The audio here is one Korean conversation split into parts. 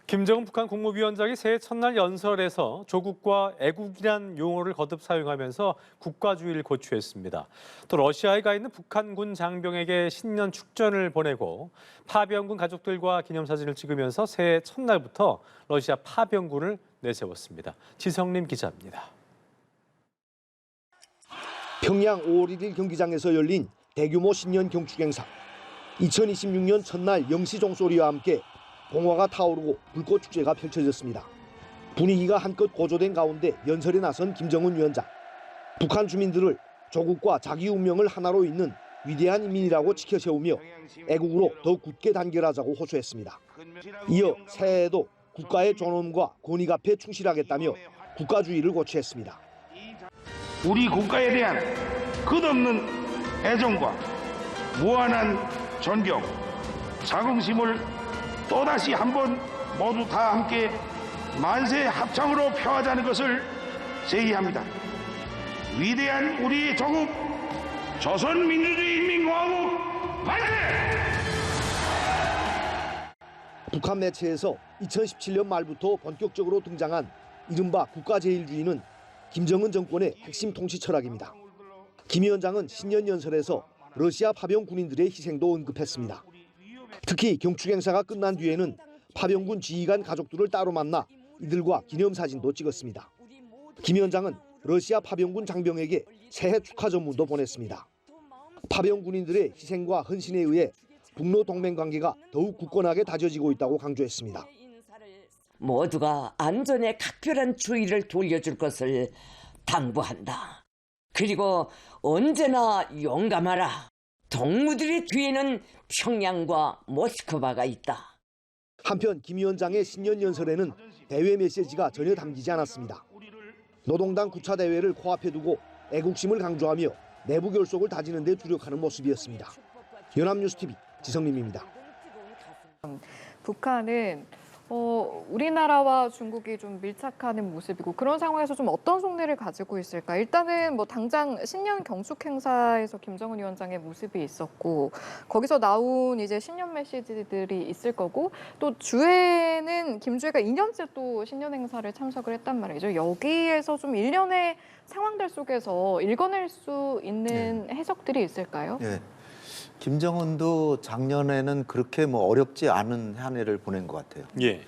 김정은 북한 국무위원장이 새해 첫날 연설에서 조국과 애국이란 용어를 거듭 사용하면서 국가주의를 고취했습니다. 또 러시아에 가 있는 북한군 장병에게 신년 축전을 보내고 파병군 가족들과 기념사진을 찍으면서 새해 첫날부터 러시아 파병군을 내세웠습니다. 지성림 기자입니다. 평양 5월 1일 경기장에서 열린 대규모 신년 경축 행사. 2026년 첫날 0시 종소리와 함께 봉화가 타오르고 불꽃 축제가 펼쳐졌습니다. 분위기가 한껏 고조된 가운데 연설에 나선 김정은 위원장. 북한 주민들을 조국과 자기 운명을 하나로 잇는 위대한 인민이라고 지켜세우며 애국으로 더욱 굳게 단결하자고 호소했습니다. 이어 새해에도 국가의 존엄과 권익 앞에 충실하겠다며 국가주의를 고취했습니다. 우리 국가에 대한 끝없는 애정과 무한한 존경, 자긍심을 또다시 한번 모두 다 함께 만세 합창으로 표하자는 것을 제의합니다. 위대한 우리의 조국 조선민주주의인민공화국 만세! 북한 매체에서 2017년 말부터 본격적으로 등장한 이른바 국가제일주의는 김정은 정권의 핵심 통치 철학입니다. 김 위원장은 신년 연설에서 러시아 파병 군인들의 희생도 언급했습니다. 특히 경축 행사가 끝난 뒤에는 파병군 지휘관 가족들을 따로 만나 이들과 기념사진도 찍었습니다. 김 위원장은 러시아 파병군 장병에게 새해 축하 전문도 보냈습니다. 파병 군인들의 희생과 헌신에 의해 북러 동맹 관계가 더욱 굳건하게 다져지고 있다고 강조했습니다. 모두가 안전에 각별한 주의를 돌려줄 것을 당부한다. 그리고 언제나 용감하라. 동무들의 뒤에는 평양과 모스크바가 있다. 한편 김 위원장의 신년 연설에는 대외 메시지가 전혀 담기지 않았습니다. 노동당 9차 대회를 코앞에 두고 애국심을 강조하며 내부 결속을 다지는 데 주력하는 모습이었습니다. 연합뉴스TV 지성림입니다. 북한은 우리나라와 중국이 좀 밀착하는 모습이고 그런 상황에서 좀 어떤 속내를 가지고 있을까? 일단은 뭐 당장 신년 경축 행사에서 김정은 위원장의 모습이 있었고 거기서 나온 이제 신년 메시지들이 있을 거고 또 주회는 김주회가 2년째 또 신년 행사를 참석을 했단 말이죠. 여기에서 좀 일련의 상황들 속에서 읽어낼 수 있는 해석들이 있을까요? 네. 김정은도 작년에는 그렇게 뭐 어렵지 않은 한 해를 보낸 것 같아요. 예.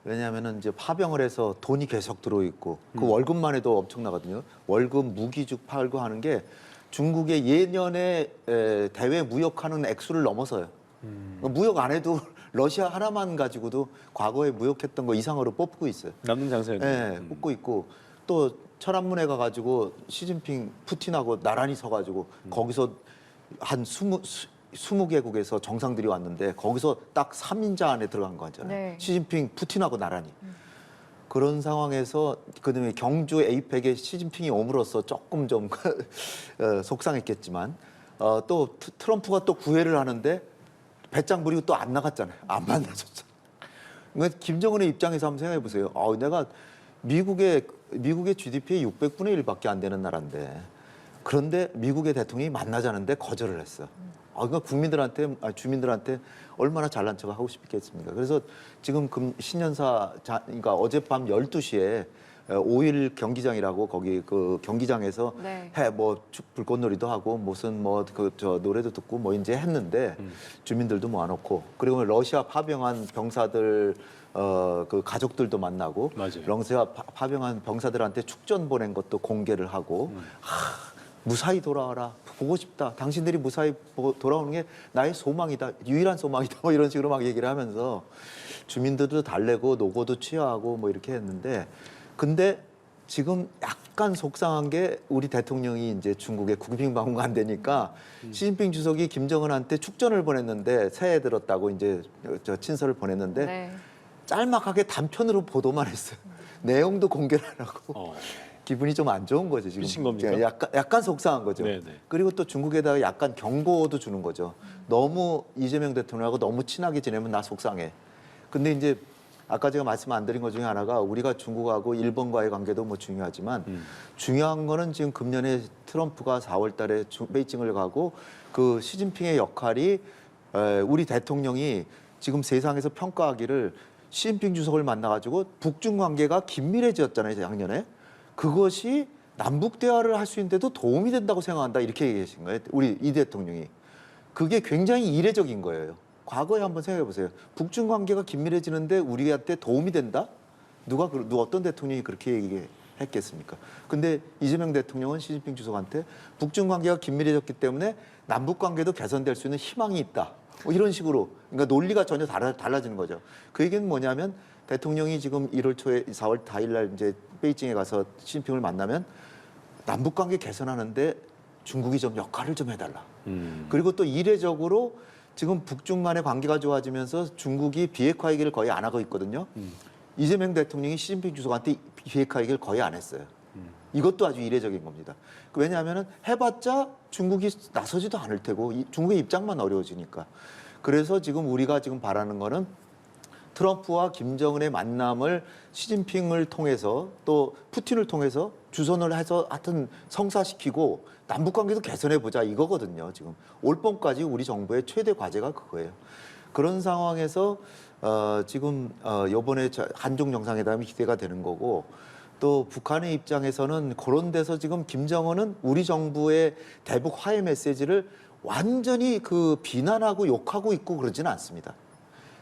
왜냐하면은 이제 파병을 해서 돈이 계속 들어있고 그 월급만 해도 엄청나거든요. 월급 무기죽 팔고 하는 게 중국의 예년에 대외 무역하는 액수를 넘어서요. 무역 안 해도 러시아 하나만 가지고도 과거에 무역했던 거 이상으로 뽑고 있어요. 남는 장사였네. 네, 뽑고 있고 또 천안문에 가가지고 시진핑 푸틴하고 나란히 서가지고 거기서 한 20개국에서 정상들이 왔는데 거기서 딱 3인자 안에 들어간 거잖아요. 네. 시진핑, 푸틴하고 나란히. 그런 상황에서 그다음에 경주 에이펙에 시진핑이 옴으로써 조금 좀 속상했겠지만 또 트럼프가 또 구애를 하는데 배짱 부리고 또 안 나갔잖아요. 안 만나줬잖아요. 그러니까 김정은의 입장에서 한번 생각해 보세요. 내가 미국의 GDP의 600분의 1밖에 안 되는 나라인데 그런데 미국의 대통령이 만나자는데 거절을 했어. 그러니까 주민들한테 얼마나 잘난 척을 하고 싶겠습니까? 그래서 지금 신년사, 그러니까 어젯밤 12시에 5일 경기장이라고 거기 그 경기장에서 네. 불꽃놀이도 하고 무슨 노래도 듣고 뭐 이제 했는데 주민들도 모아놓고 그리고 러시아 파병한 병사들 그 가족들도 만나고 맞아요. 러시아 파병한 병사들한테 축전 보낸 것도 공개를 하고 무사히 돌아와라. 보고 싶다. 당신들이 무사히 돌아오는 게 나의 소망이다. 유일한 소망이다. 뭐 이런 식으로 막 얘기를 하면서 주민들도 달래고 노고도 취하하고 뭐 이렇게 했는데 근데 지금 약간 속상한 게 우리 대통령이 이제 중국에 국빈 방문 안 되니까 시진핑 주석이 김정은한테 축전을 보냈는데 새해 들었다고 이제 친서를 보냈는데 네. 짤막하게 단편으로 보도만 했어요. 내용도 공개를 안 하고. 기분이 좀 안 좋은 거죠 지금. 미친 겁니까? 약간 속상한 거죠. 네네. 그리고 또 중국에다가 약간 경고도 주는 거죠. 너무 이재명 대통령하고 너무 친하게 지내면 나 속상해. 근데 이제 아까 제가 말씀 안 드린 것 중에 하나가 우리가 중국하고 일본과의 관계도 뭐 중요하지만 중요한 거는 지금 금년에 트럼프가 4월 달에 베이징을 가고 그 시진핑의 역할이 우리 대통령이 지금 세상에서 평가하기를 시진핑 주석을 만나가지고 북중 관계가 긴밀해졌잖아요, 작년에. 그것이 남북 대화를 할 수 있는데도 도움이 된다고 생각한다 이렇게 얘기하신 거예요, 우리 이 대통령이. 그게 굉장히 이례적인 거예요. 과거에 한번 생각해 보세요. 북중 관계가 긴밀해지는데 우리한테 도움이 된다? 누가 어떤 대통령이 그렇게 얘기했겠습니까? 근데 이재명 대통령은 시진핑 주석한테 북중 관계가 긴밀해졌기 때문에 남북 관계도 개선될 수 있는 희망이 있다. 뭐 이런 식으로, 그러니까 논리가 전혀 달라지는 거죠. 그 얘기는 뭐냐면 대통령이 지금 1월 초에 4월 4일 날 이제 베이징에 가서 시진핑을 만나면 남북 관계 개선하는데 중국이 좀 역할을 좀 해달라. 그리고 또 이례적으로 지금 북중 간의 관계가 좋아지면서 중국이 비핵화 얘기를 거의 안 하고 있거든요. 이재명 대통령이 시진핑 주석한테 비핵화 얘기를 거의 안 했어요. 이것도 아주 이례적인 겁니다. 왜냐하면 해봤자 중국이 나서지도 않을 테고 중국의 입장만 어려워지니까. 그래서 지금 우리가 지금 바라는 거는 트럼프와 김정은의 만남을 시진핑을 통해서 또 푸틴을 통해서 주선을 해서 하여튼 성사시키고 남북관계도 개선해보자 이거거든요. 지금 올 봄까지 우리 정부의 최대 과제가 그거예요. 그런 상황에서 지금 이번에 한중 정상회담이 기대가 되는 거고, 또 북한의 입장에서는 그런 데서 지금 김정은은 우리 정부의 대북 화해 메시지를 완전히 그 비난하고 욕하고 있고 그러지는 않습니다.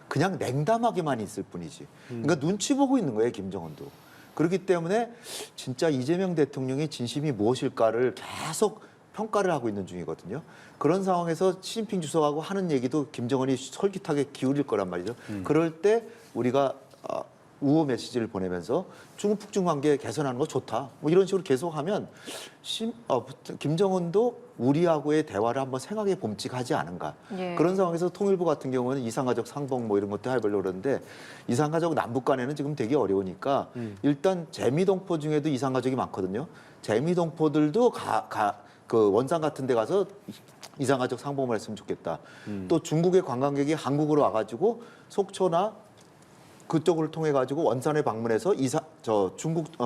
그냥 냉담하게만 있을 뿐이지. 그러니까 눈치 보고 있는 거예요, 김정은도. 그렇기 때문에 진짜 이재명 대통령의 진심이 무엇일까를 계속 평가를 하고 있는 중이거든요. 그런 상황에서 시진핑 주석하고 하는 얘기도 김정은이 솔깃하게 기울일 거란 말이죠. 그럴 때 우리가 우호 메시지를 보내면서 중국 북중 관계 개선하는 거 좋다. 뭐 이런 식으로 계속하면 김정은도 우리하고의 대화를 한번 생각해 봄직하지 않은가. 예. 그런 상황에서 통일부 같은 경우는 이산가족 상봉 뭐 이런 것도 해보려고 그러는데 이산가족 남북 간에는 지금 되게 어려우니까 일단 재미동포 중에도 이산가족이 많거든요. 재미동포들도 그 원산 같은 데 가서 이산가족 상봉을 했으면 좋겠다. 또 중국의 관광객이 한국으로 와가지고 속초나 그쪽을 통해 가지고 원산에 방문해서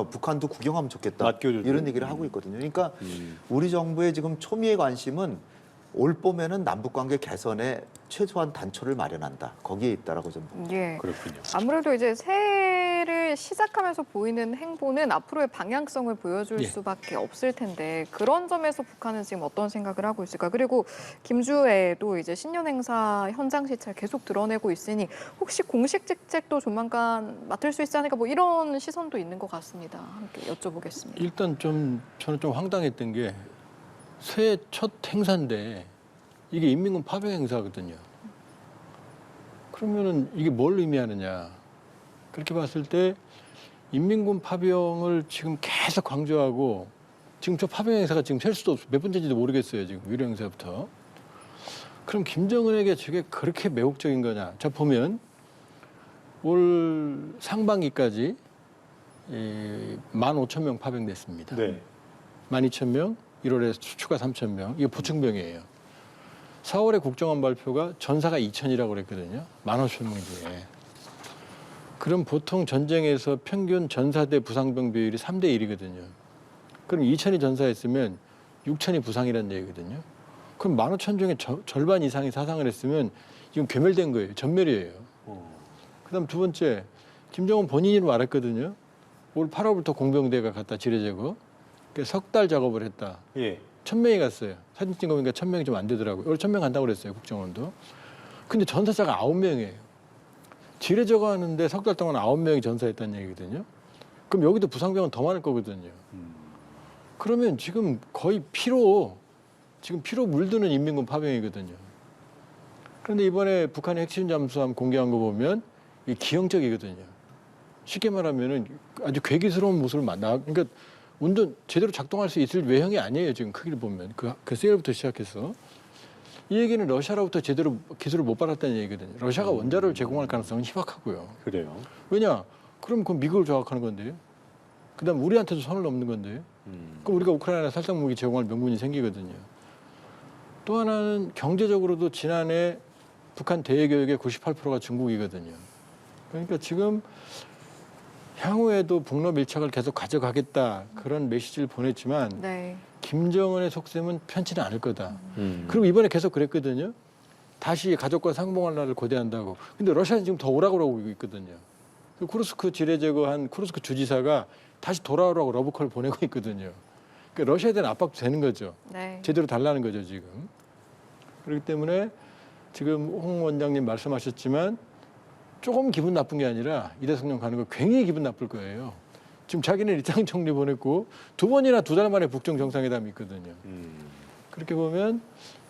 북한도 구경하면 좋겠다. 맞교류도. 이런 얘기를 하고 있거든요. 그러니까 우리 정부의 지금 초미의 관심은 올 봄에는 남북 관계 개선에 최소한 단초를 마련한다. 거기에 있다라고 좀 봅니다. 예. 그렇군요. 아무래도 이제 새해를 시작하면서 보이는 행보는 앞으로의 방향성을 보여줄 예. 수밖에 없을 텐데 그런 점에서 북한은 지금 어떤 생각을 하고 있을까? 그리고 김주애도 이제 신년 행사 현장 시찰 계속 드러내고 있으니 혹시 공식 직책도 조만간 맡을 수 있지 않을까? 뭐 이런 시선도 있는 것 같습니다. 함께 여쭤보겠습니다. 일단 저는 좀 황당했던 게 새해 첫 행사인데 이게 인민군 파병 행사거든요. 그러면은 이게 뭘 의미하느냐? 그렇게 봤을 때 인민군 파병을 지금 계속 강조하고 지금 저 파병 행사가 지금 셀 수도 없어. 몇 번째인지도 모르겠어요. 지금 위로 행사부터. 그럼 김정은에게 저게 그렇게 매혹적인 거냐? 자 보면 올 상반기까지 15,000명 파병됐습니다. 네. 12,000명, 1월에 추가 3,000명. 이게 보충병이에요. 4월에 국정원 발표가 전사가 2,000이라고 그랬거든요. 15,000명 중에. 그럼 보통 전쟁에서 평균 전사 대 부상병 비율이 3대 1이거든요. 그럼 2,000이 전사했으면 6,000이 부상이라는 얘기거든요. 그럼 15,000 중에 절반 이상이 사상을 했으면 이건 괴멸된 거예요. 전멸이에요. 그다음 두 번째, 김정은 본인이 말했거든요. 올 8월부터 공병대가 갔다 지뢰제거. 석 달 작업을 했다. 예. 1,000명이 갔어요. 사진 찍어 보니까 1,000명이 좀 안 되더라고요. 올 1,000명 간다고 그랬어요. 국정원도. 근데 전사자가 9명이에요. 지뢰 제거 하는데 석 달 동안 9명이 전사했다는 얘기거든요. 그럼 여기도 부상병은 더 많을 거거든요. 그러면 지금 거의 피로 물드는 인민군 파병이거든요. 그런데 이번에 북한의 핵심 잠수함 공개한 거 보면 이 기형적이거든요. 쉽게 말하면은 아주 괴기스러운 모습을 그러니까 운전 제대로 작동할 수 있을 외형이 아니에요. 지금 크기를 보면 그 세일부터 시작해서 이 얘기는 러시아로부터 제대로 기술을 못 받았다는 얘기거든요. 러시아가 원자로를 제공할 가능성은 희박하고요. 그래요. 왜냐? 그럼 그건 미국을 장악하는 건데요. 그다음 우리한테도 선을 넘는 건데요. 그럼 우리가 우크라이나 살상 무기 제공할 명분이 생기거든요. 또 하나는 경제적으로도 지난해 북한 대외교역의 98%가 중국이거든요. 그러니까 지금 향후에도 북러 밀착을 계속 가져가겠다 그런 메시지를 보냈지만 네. 김정은의 속셈은 편치는 않을 거다. 그리고 이번에 계속 그랬거든요. 다시 가족과 상봉할 날을 고대한다고. 근데 러시아는 지금 더 오라고 그러고 있거든요. 그 쿠르스크 지뢰 제거한 쿠르스크 주지사가 다시 돌아오라고 러브콜 보내고 있거든요. 그러니까 러시아에 대한 압박도 되는 거죠. 네. 제대로 달라는 거죠 지금. 그렇기 때문에 지금 홍 원장님 말씀하셨지만 조금 기분 나쁜 게 아니라 이 대통령 가는 거 굉장히 기분 나쁠 거예요. 지금 자기는 리창 총리 보냈고 2번이나 2달 만에 북중 정상회담이 있거든요. 그렇게 보면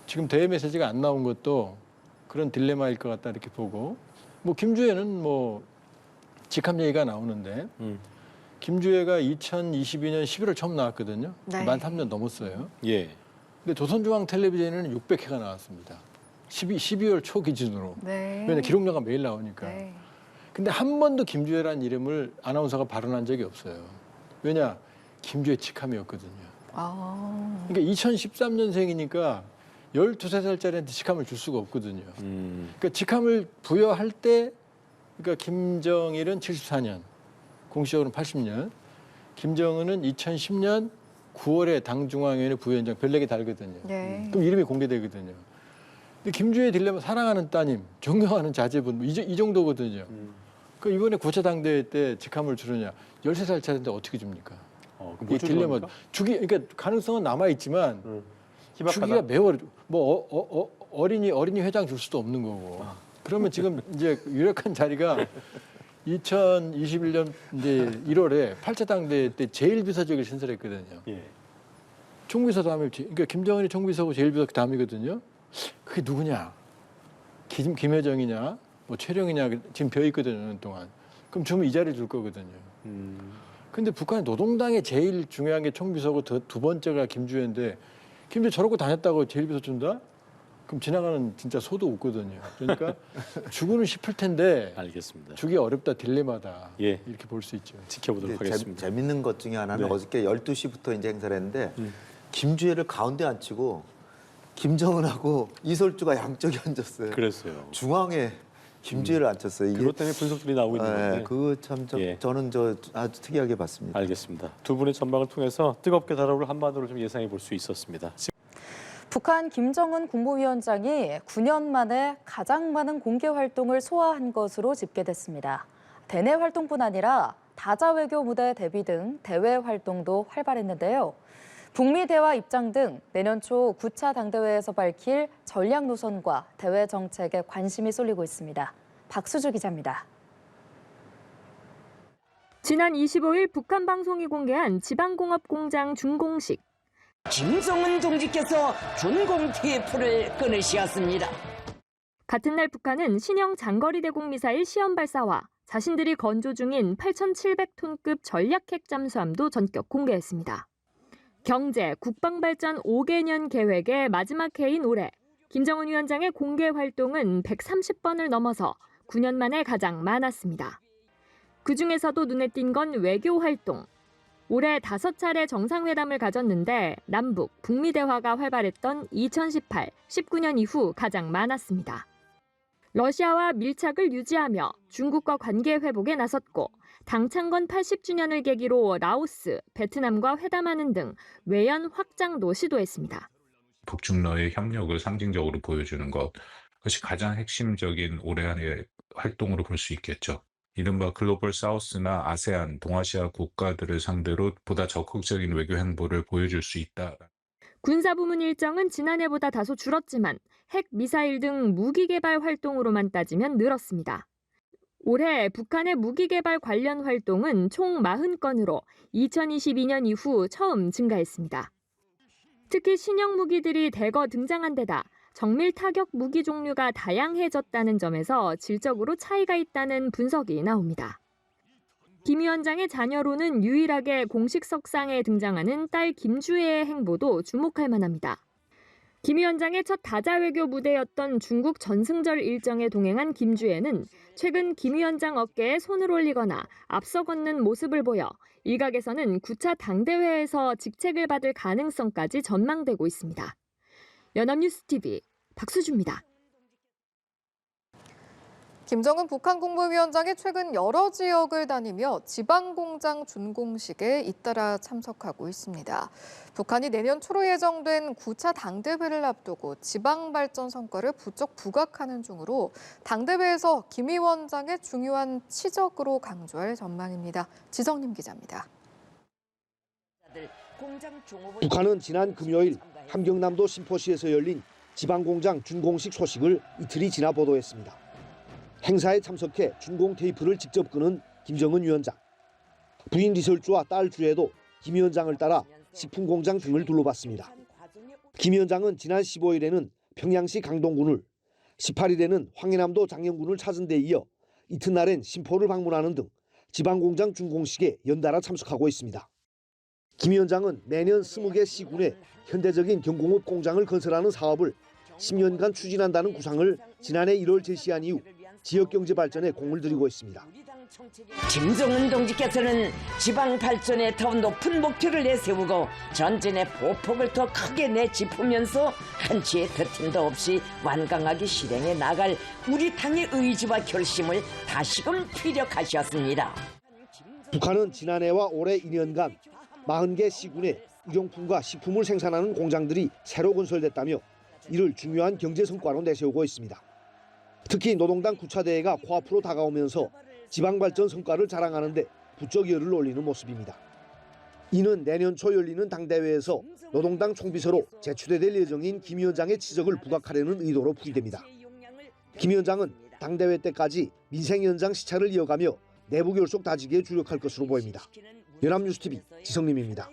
지금 대외 메시지가 안 나온 것도 그런 딜레마일 것 같다 이렇게 보고, 뭐 김주혜는 뭐 직함 얘기가 나오는데 김주혜가 2022년 11월 처음 나왔거든요. 네. 만 3년 넘었어요. 예. 근데 조선중앙텔레비전에는 600회가 나왔습니다. 12월 초 기준으로. 네. 왜냐면 기록료가 매일 나오니까. 네. 근데 한 번도 김주혜라는 이름을 아나운서가 발언한 적이 없어요. 왜냐? 김주혜 직함이었거든요. 아. 그러니까 2013년생이니까 12살짜리한테 직함을 줄 수가 없거든요. 그러니까 직함을 부여할 때, 그러니까 김정일은 74년, 공식적으로는 80년, 김정은은 2010년 9월에 당중앙위원회 부위원장 별 4개 달거든요. 네. 그럼 이름이 공개되거든요. 근데 김주혜 딜레마 사랑하는 따님, 존경하는 자제분 뭐 이 정도거든요. 그 이번에 고차 당대회 때 직함을 주느냐? 13살 차인데 어떻게 줍니까? 그럼 이 딜레마 주기, 그러니까 가능성은 남아 있지만 주기가 매우 뭐 어린이 회장 줄 수도 없는 거고. 그러면 지금 이제 유력한 자리가 2021년 이제 1월에 8차 당대회 때 제1비서직을 신설했거든요. 예. 총비서 다음에 그러니까 김정은이 총비서고 제1비서 다음이거든요. 그게 누구냐? 김여정이냐? 뭐 최령이냐? 지금 비어 있거든요, 동안. 그럼 주면 이 자리 줄 거거든요. 근데 북한의 노동당의 제일 중요한 게 총비서고 두 번째가 김주혜인데 김주혜 저러고 다녔다고 제1비서 준다? 그럼 지나가는 진짜 소도 없거든요. 그러니까 주고는 싶을 텐데 알겠습니다. 주기 어렵다, 딜레마다. 예. 이렇게 볼 수 있죠. 지켜보도록 하겠습니다. 재밌는 것 중에 하나는 네. 어저께 12시부터 이제 행사를 했는데 김주혜를 가운데 앉히고 김정은하고 이설주가 양쪽에 앉았어요. 그랬어요. 중앙에 김주혜를 앉혔어요. 그것 때문에 분석들이 나오고 있는 건데. 그거 참 예. 저는 아주 특이하게 봤습니다. 알겠습니다. 두 분의 전망을 통해서 뜨겁게 달아올 한반도를 좀 예상해 볼 수 있었습니다. 북한 김정은 국무위원장이 9년 만에 가장 많은 공개 활동을 소화한 것으로 집계됐습니다. 대내 활동뿐 아니라 다자 외교 무대 대비 등 대외 활동도 활발했는데요. 북미 대화 입장 등 내년 초 9차 당대회에서 밝힐 전략 노선과 대외 정책에 관심이 쏠리고 있습니다. 박수주 기자입니다. 지난 25일 북한 방송이 공개한 지방공업공장 준공식. 김정은 동지께서 준공 TF를 끊으시었습니다. 같은 날 북한은 신형 장거리 대공 미사일 시험 발사와 자신들이 건조 중인 8,700톤급 전략핵 잠수함도 전격 공개했습니다. 경제, 국방발전 5개년 계획의 마지막 해인 올해 김정은 위원장의 공개 활동은 130번을 넘어서 9년 만에 가장 많았습니다. 그중에서도 눈에 띈 건 외교 활동. 올해 5차례 정상회담을 가졌는데 남북, 북미 대화가 활발했던 2018, 19년 이후 가장 많았습니다. 러시아와 밀착을 유지하며 중국과 관계 회복에 나섰고 당창건 80주년을 계기로 라오스, 베트남과 회담하는 등 외연 확장도 시도했습니다. 북중러의 협력을 상징적으로 보여주는 것, 그것이 가장 핵심적인 올해 한해 활동으로 볼 수 있겠죠. 이른바 글로벌 사우스나 아세안, 동아시아 국가들을 상대로 보다 적극적인 외교 행보를 보여줄 수 있다. 군사부문 일정은 지난해보다 다소 줄었지만 핵, 미사일 등 무기 개발 활동으로만 따지면 늘었습니다. 올해 북한의 무기 개발 관련 활동은 총 40건으로 2022년 이후 처음 증가했습니다. 특히 신형 무기들이 대거 등장한 데다 정밀 타격 무기 종류가 다양해졌다는 점에서 질적으로 차이가 있다는 분석이 나옵니다. 김 위원장의 자녀로는 유일하게 공식 석상에 등장하는 딸 김주혜의 행보도 주목할 만합니다. 김 위원장의 첫 다자 외교 무대였던 중국 전승절 일정에 동행한 김주혜는 최근 김 위원장 어깨에 손을 올리거나 앞서 걷는 모습을 보여 일각에서는 9차 당대회에서 직책을 받을 가능성까지 전망되고 있습니다. 연합뉴스TV 박수주입니다. 김정은 북한 국무위원장이 최근 여러 지역을 다니며 지방공장 준공식에 잇따라 참석하고 있습니다. 북한이 내년 초로 예정된 9차 당대회를 앞두고 지방발전 성과를 부쩍 부각하는 중으로 당대회에서 김 위원장의 중요한 치적으로 강조할 전망입니다. 지성님 기자입니다. 북한은 지난 금요일 함경남도 신포시에서 열린 지방공장 준공식 소식을 이틀이 지나 보도했습니다. 행사에 참석해 준공 테이프를 직접 끄는 김정은 위원장. 부인 리설주와 딸 주애도 김 위원장을 따라 식품공장 등을 둘러봤습니다. 김 위원장은 지난 15일에는 평양시 강동군을, 18일에는 황해남도 장영군을 찾은 데 이어 이튿날엔 신포를 방문하는 등 지방공장 준공식에 연달아 참석하고 있습니다. 김 위원장은 매년 20개 시군에 현대적인 경공업 공장을 건설하는 사업을 10년간 추진한다는 구상을 지난해 1월 제시한 이후 지역경제 발전에 공을 들이고 있습니다. 김정은 동지께서는 지방 발전에 더 높은 목표를 내세우고 전진의 보폭을 더 크게 내짚으면서 한치의 더팀도 없이 완강하게 실행해 나갈 우리 당의 의지와 결심을 다시금 피력하셨습니다. 북한은 지난해와 올해 2년간 40개 시군에 의용품과 식품을 생산하는 공장들이 새로 건설됐다며 이를 중요한 경제 성과로 내세우고 있습니다. 특히 노동당 9차 대회가 코앞으로 다가오면서 지방발전 성과를 자랑하는데 부쩍 열을 올리는 모습입니다. 이는 내년 초 열리는 당대회에서 노동당 총비서로 재추대될 예정인 김 위원장의 치적을 부각하려는 의도로 풀이됩니다. 김 위원장은 당대회 때까지 민생 현장 시찰을 이어가며 내부 결속 다지기에 주력할 것으로 보입니다. 연합뉴스TV 지성림입니다.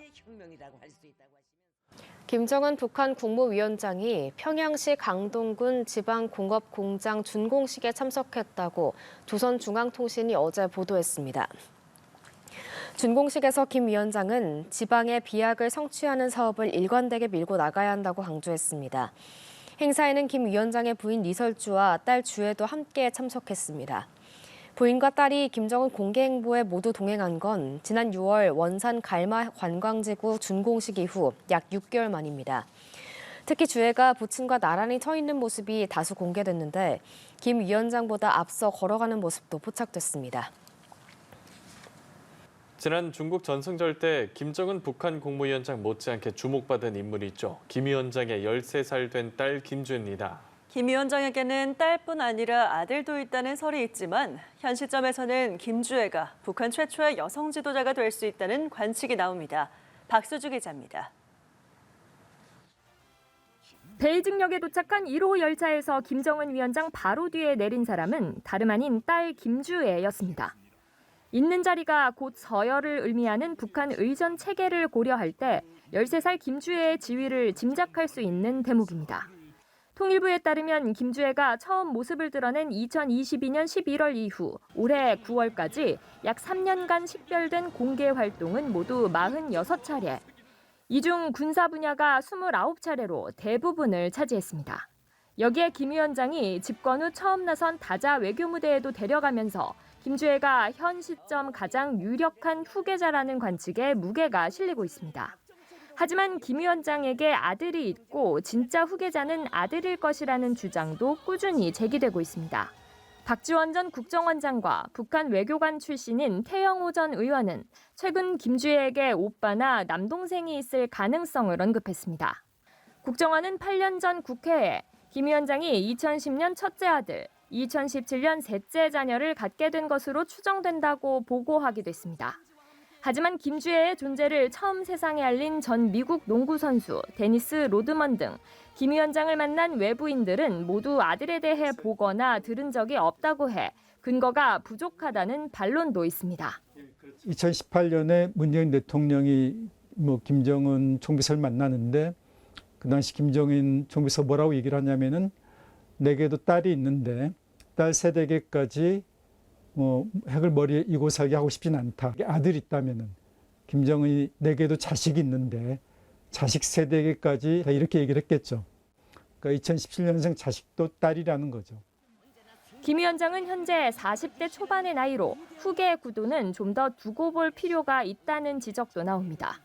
김정은 북한 국무위원장이 평양시 강동군 지방공업공장 준공식에 참석했다고 조선중앙통신이 어제 보도했습니다. 준공식에서 김 위원장은 지방의 비약을 성취하는 사업을 일관되게 밀고 나가야 한다고 강조했습니다. 행사에는 김 위원장의 부인 리설주와 딸 주애도 함께 참석했습니다. 부인과 딸이 김정은 공개 행보에 모두 동행한 건 지난 6월 원산 갈마 관광지구 준공식 이후 약 6개월 만입니다. 특히 주애가 부친과 나란히 서 있는 모습이 다수 공개됐는데 김 위원장보다 앞서 걸어가는 모습도 포착됐습니다. 지난 중국 전승절 때 김정은 북한 국무위원장 못지않게 주목받은 인물이 있죠. 김 위원장의 13살 된 딸 김주애입니다. 김 위원장에게는 딸뿐 아니라 아들도 있다는 설이 있지만 현 시점에서는 김주애가 북한 최초의 여성 지도자가 될 수 있다는 관측이 나옵니다. 박수주 기자입니다. 베이징역에 도착한 1호 열차에서 김정은 위원장 바로 뒤에 내린 사람은 다름 아닌 딸 김주애였습니다. 있는 자리가 곧 서열을 의미하는 북한 의전 체계를 고려할 때 13살 김주애의 지위를 짐작할 수 있는 대목입니다. 통일부에 따르면 김주애가 처음 모습을 드러낸 2022년 11월 이후 올해 9월까지 약 3년간 식별된 공개 활동은 모두 46차례. 이 중 군사 분야가 29차례로 대부분을 차지했습니다. 여기에 김 위원장이 집권 후 처음 나선 다자 외교 무대에도 데려가면서 김주애가 현 시점 가장 유력한 후계자라는 관측에 무게가 실리고 있습니다. 하지만 김 위원장에게 아들이 있고 진짜 후계자는 아들일 것이라는 주장도 꾸준히 제기되고 있습니다. 박지원 전 국정원장과 북한 외교관 출신인 태영호 전 의원은 최근 김주애에게 오빠나 남동생이 있을 가능성을 언급했습니다. 국정원은 8년 전 국회에 김 위원장이 2010년 첫째 아들, 2017년 셋째 자녀를 갖게 된 것으로 추정된다고 보고하기도 했습니다. 하지만 김주애의 존재를 처음 세상에 알린 전 미국 농구 선수 데니스 로드먼 등 김 위원장을 만난 외부인들은 모두 아들에 대해 보거나 들은 적이 없다고 해 근거가 부족하다는 반론도 있습니다. 2018년에 문재인 대통령이 김정은 총비서를 만나는데 그 당시 김정인 총비서 뭐라고 얘기를 하냐면은 내게도 딸이 있는데 딸 세대계까지 핵을 머리에 이고 살게 하고 싶진 않다. 아들이 있다면은 김정은이 내게도 자식이 있는데 자식 세대계까지 이렇게 얘기를 했겠죠. 그러니까 2017년생 자식도 딸이라는 거죠. 김 위원장은 현재 40대 초반의 나이로 후계 구도는 좀 더 두고 볼 필요가 있다는 지적도 나옵니다.